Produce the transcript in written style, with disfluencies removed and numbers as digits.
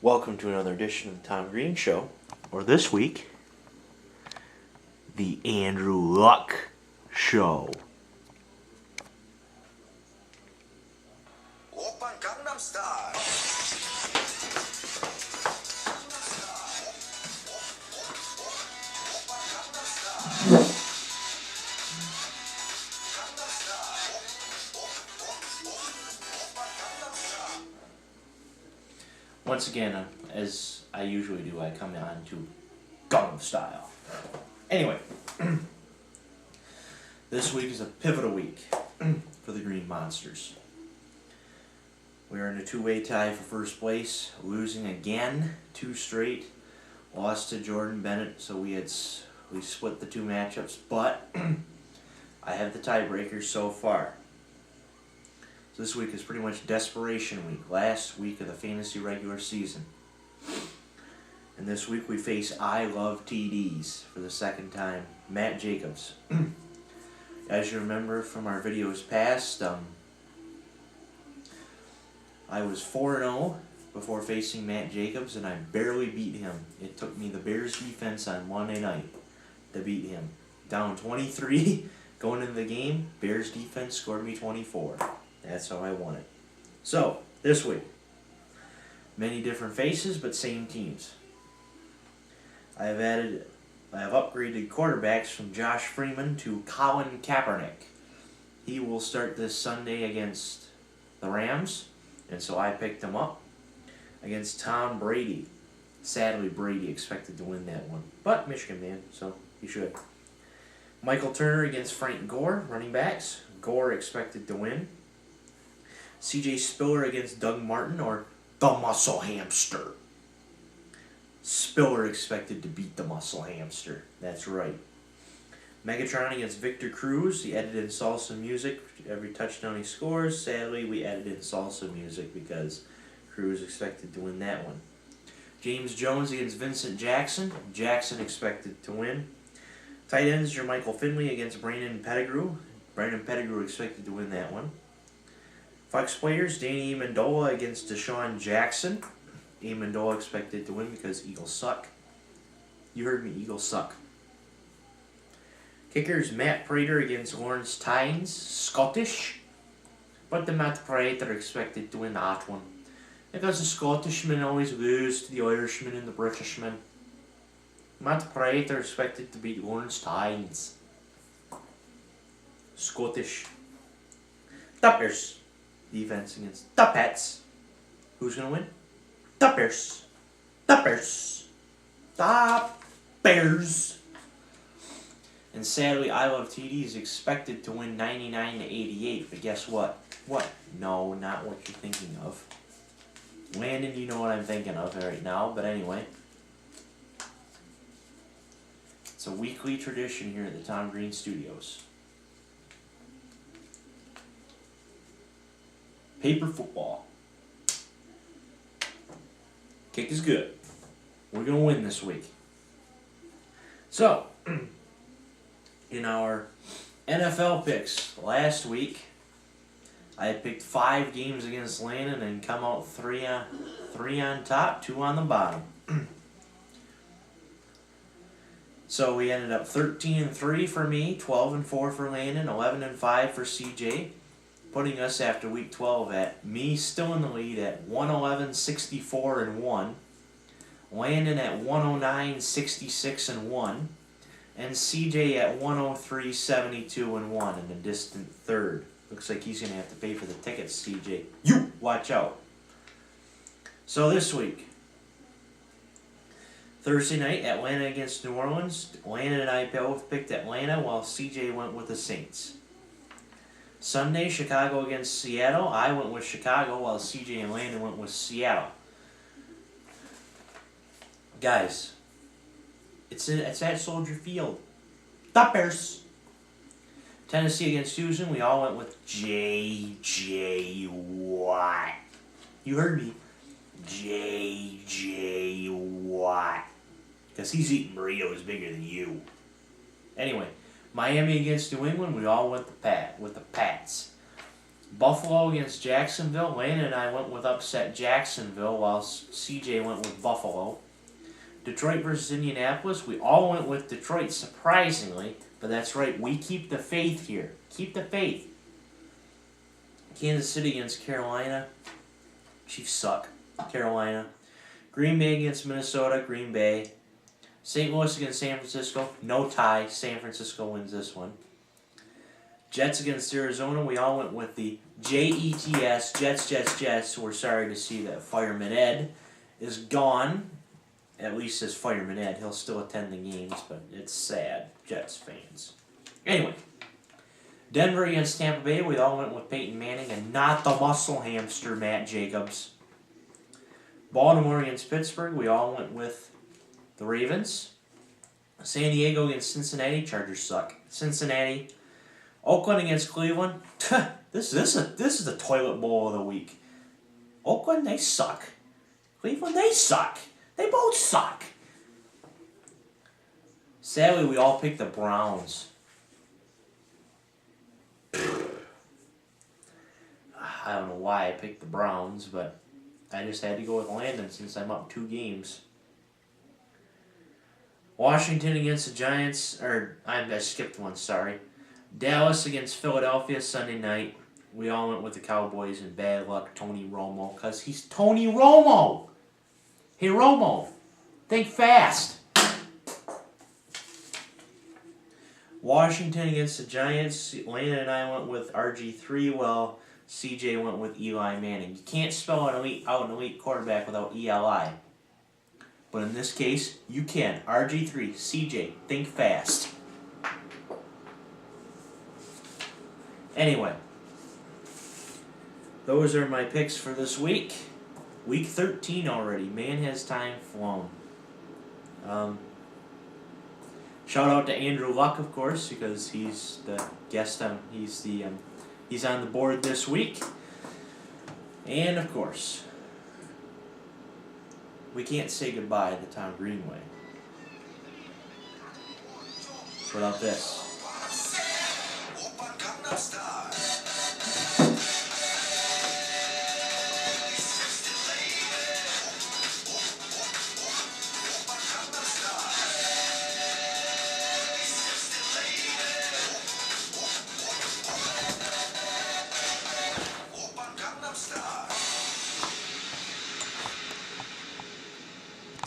Welcome to another edition of the Tom Greene Show, or this week, the Andrew Luck Show. Open Gangnam Style. Once again, as I usually do, I come on to Gangnam Style. Anyway, this week is a pivotal week for the Green Monsters. We are in a two-way tie for first place, losing again, 2 straight. Lost to Jordan Bennett, so we split the 2 matchups, but I have the tiebreaker so far. So this week is pretty much desperation week, last week of the fantasy regular season. And this week we face I Love TDs for the second time, Matt Jacobs. As you remember from our videos past, I was 4-0 before facing Matt Jacobs, and I barely beat him. It took me the Bears defense on Monday night to beat him. Down 23 going into the game, Bears defense scored me 24. That's how I won it. So, this week, many different faces, but same teams. I have upgraded quarterbacks from Josh Freeman to Colin Kaepernick. He will start this Sunday against the Rams, and so I picked him up against Tom Brady. Sadly, Brady expected to win that one, but Michigan man, so he should. Michael Turner against Frank Gore, running backs. Gore expected to win. C.J. Spiller against Doug Martin, or the Muscle Hamster. Spiller expected to beat the Muscle Hamster. That's right. Megatron against Victor Cruz. He added in salsa music every touchdown he scores. Sadly, we added in salsa music because Cruz expected to win that one. James Jones against Vincent Jackson. Jackson expected to win. Tight ends, Jermichael Finley against Brandon Pettigrew. Brandon Pettigrew expected to win that one. Flex players, Danny Amendola against Deshaun Jackson. Amendola expected to win because Eagles suck. You heard me, Eagles suck. Kickers, Matt Prater against Lawrence Tynes, Scottish. But the Matt Prater expected to win that one, because the Scottishman always lose to the Irishman and the Britishman. Matt Prater expected to beat Lawrence Tynes. Scottish. Tuppers. Defense against the Pets. Who's going to win? The Bears. The Bears. The Bears. And sadly, I Love TD is expected to win 99-88. But guess what? What? No, not what you're thinking of. Landon, you know what I'm thinking of right now. But anyway. It's a weekly tradition here at the Tom Greene Studios. Paper football. Kick is good. We're going to win this week. So, in our NFL picks last week, I had picked 5 games against Landon and come out 3 on top, 2 on the bottom. So we ended up 13-3 for me, 12-4 for Landon, 11-5 for CJ. Putting us after week 12 at me still in the lead at 111-64-1, Landon at 109-66-1, and CJ at 103-72-1 in a distant third. Looks like he's going to have to pay for the tickets, CJ. You watch out. So this week, Thursday night, Atlanta against New Orleans. Landon and I both picked Atlanta while CJ went with the Saints. Sunday, Chicago against Seattle. I went with Chicago while CJ and Landon went with Seattle. Guys, it's at Soldier Field. The Bears. Tennessee against Houston. We all went with J.J. Watt. You heard me. J.J. Watt. Because he's eating burritos bigger than you. Anyway. Miami against New England, we all went with the Pats. Buffalo against Jacksonville. Landon and I went with upset Jacksonville, while CJ went with Buffalo. Detroit versus Indianapolis. We all went with Detroit, surprisingly, but that's right. We keep the faith here. Keep the faith. Kansas City against Carolina. Chiefs suck. Carolina. Green Bay against Minnesota. Green Bay. St. Louis against San Francisco. No tie. San Francisco wins this one. Jets against Arizona. We all went with the Jets. Jets. We're sorry to see that Fireman Ed is gone. At least as Fireman Ed. He'll still attend the games, but it's sad. Jets fans. Anyway. Denver against Tampa Bay. We all went with Peyton Manning and not the muscle hamster Matt Jacobs. Baltimore against Pittsburgh. We all went with the Ravens. San Diego against Cincinnati. Chargers suck. Cincinnati. Oakland against Cleveland. This is the toilet bowl of the week. Oakland, they suck. Cleveland, they suck. They both suck. Sadly, we all picked the Browns. I don't know why I picked the Browns, but I just had to go with Landon since I'm up 2 games. Washington against the Giants, I skipped one, sorry. Dallas against Philadelphia Sunday night. We all went with the Cowboys, and bad luck, Tony Romo, because he's Tony Romo. Hey, Romo, think fast. Washington against the Giants. Landon and I went with RG3, while CJ went with Eli Manning. You can't spell an elite quarterback without ELI. But in this case, you can. RG3, CJ, think fast. Anyway, those are my picks for this week. Week 13 already. Man, has time flown. Shout out to Andrew Luck, of course, because he's the guest. He's on the board this week. And of course, we can't say goodbye to Tom Greenway without this. Gangnam Style.